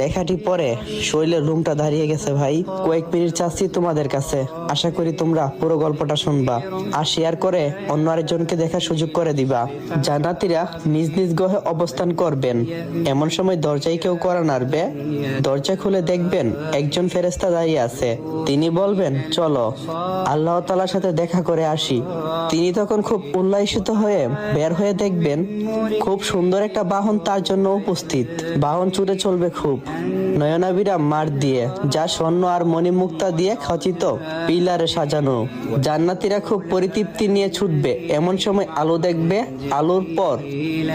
লেখাটি পরে শৈলের রুমটা দাঁড়িয়ে গেছে ভাই। কয়েক মিনিট চাচ্ছি তোমাদের কাছে, আশা করি তোমরা পুরো গল্পটা শুনবা আর শেয়ার করে অন্য আরেকজনকে দেখার সুযোগ করে দিবা। জান্নাতীরা নিজ নিজ গ্রহে অবস্থান করবেন। এমন সময় দরজায় কেউ কড়া নাড়বে। দরজা খুলে দেখবেন একজন ফেরেশতা দাঁড়িয়ে আছে। তিনি বলবেন, চলো আল্লাহ তাআলার সাথে দেখা করে আসি। তিনি তখন খুব উল্লাসিত হয়ে বের হয়ে দেখবেন খুব সুন্দর একটা বাহন তার জন্য উপস্থিত। বাহন ছুটে চলবে খুব নয়নাভিরাম মাঠ দিয়ে, যা স্বর্ণ আর মণিমুক্তা দিয়ে খচিত, পিলারে সাজানো। জান্নাতীরা খুব পরিতৃপ্তি নিয়ে ছুটবে। এমন সময় আলো দেখবে, আলোর পর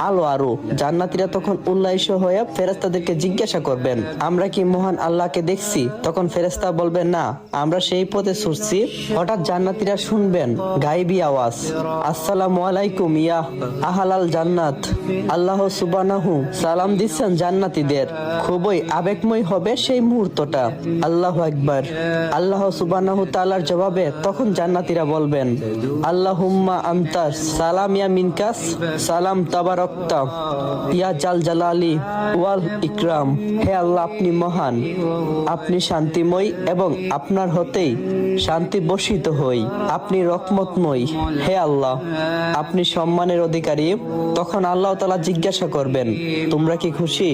আলো আরো। জান্নাতীরা তখন উল্লাসিত হয়ে ফেরেশতাদেরকে জিজ্ঞাসা করবেন, আমরা কি মহান আল্লাহকে দেখছি? তখন ফেরেশতা বলবেন, না, আমরা সেই পথে ছুটছি। হঠাৎ জান্নাতীরা শুনবেন গায়েবী আওয়াজ, আসসালামু আলাইকুম ইয়া আহলাল জান্নাত। আল্লাহ সুবহানাহু সালাম দিচ্ছেন জান্নাতীদের। খুবই আবেগময় হবে সেই মুহূর্তটা। আল্লাহু আকবার। আল্লাহ সুবহানাহু তাআলার জবাবে তখন জান্নাতীরা বলবেন, আল্লাহুম্মা আনতাস সালাম ইয়া মিনকাস সালাম তাবারাকতা ইয়া জাল জালালি ওয়াল ইকরাম। হে আল্লাহ, আপনি মহান, আপনি শান্তিময় এবং আপনার হতেই শান্তি বর্ষিত হই। আপনি রহমতময়, হে আল্লাহ, আপনি সম্মানের অধিকারী। তখন আল্লাহ তাআলা জিজ্ঞাসা করবেন, তোমরা কি খুশি?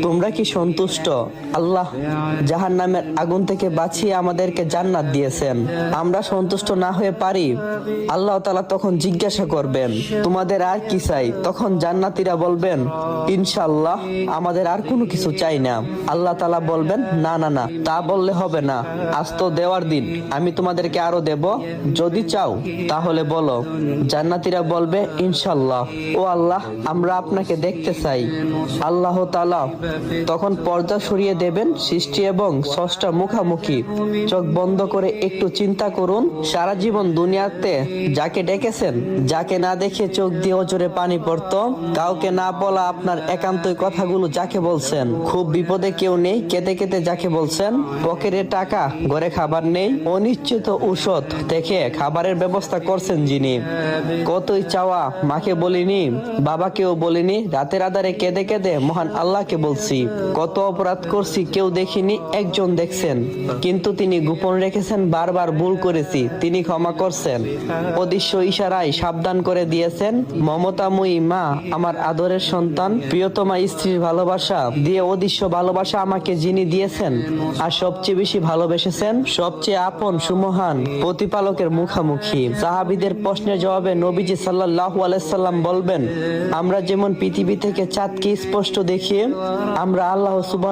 তোমরা কি সন্তুষ্ট? আল্লাহ জাহান্নামের আগুন থেকে বাঁচিয়ে আমাদেরকে জান্নাত দিয়েছেন, আমরা সন্তুষ্ট না হয়ে পারি? আল্লাহ তাআলা তখন জিজ্ঞাসা করবেন, তোমাদের আর কি চাই? তখন জান্নাতীরা বলবেন, ইনশাআল্লাহ আমাদের আর কোনো কিছু চাই না। আল্লাহ তাআলা বলবেন, না না না, তা বললে হবে না, আজ তো দেওয়ার দিন, আমি তোমাদেরকে আরো দেব, যদি চাও তাহলে বলো। জান্নাতীরা বলবে, ইনশাআল্লাহ। ও আল্লাহ, আমরা আপনাকে দেখতে চাই। আল্লাহ তাআলা তখন পর্দা সরিয়ে দেবেন, সৃষ্টি এবং স্রষ্টা মুখামুখি। চোখ বন্ধ করে একটু চিন্তা করুন, সারা জীবন দুনিয়াতে যাকে ডেকেছেন, যাকে না দেখে চোখ দিয়ে অজরে পানি পড়তো, কাউকে না বলা আপনার একান্তই কথাগুলো যাকে বলছেন, খুব বিপদে কেউ নেই কেঁদে কেঁদে যাকে বলছেন, পকেটে টাকা ঘরে খাবার নেই, অনিশ্চিত ঔষধ দেখে খাবারের ব্যবস্থা করছেন যিনি, কতই চাওয়া মাকে বলিনি, বাবাকেও বলিনি, রাতের আধারে কেঁদে কেঁদে মহান আল্লাহকে বলছি, কত অপরাধ করছি কেউ দেখিনি, একজন দেখছেন, কিন্তু তিনি গোপন রেখেছেন, বারবার ভুল করেছি, তিনি ক্ষমা করছেন, অদৃশ্য ইশারায় সাবধান করে দিয়েছেন, মমতাময়ী মা আমার আদরের সন্তান, প্রিয়তমা স্ত্রীর ভালোবাসা দিয়ে অদৃশ্য ভালোবাসা আমাকে যিনি দিয়েছেন আর সবচেয়ে বেশি ভালোবেসেছেন, সবচেয়ে আপন সুমহান প্রতিপালকের মুখামুখি। সাহাবীদের প্রশ্নের জবাবে নবীজি সাল্লাল্লাহু আলাইহি সাল্লাম বলবেন, আমরা যেমন পৃথিবী থেকে চাঁদকে স্পষ্ট দেখি, আমরা আল্লাহ সুবহান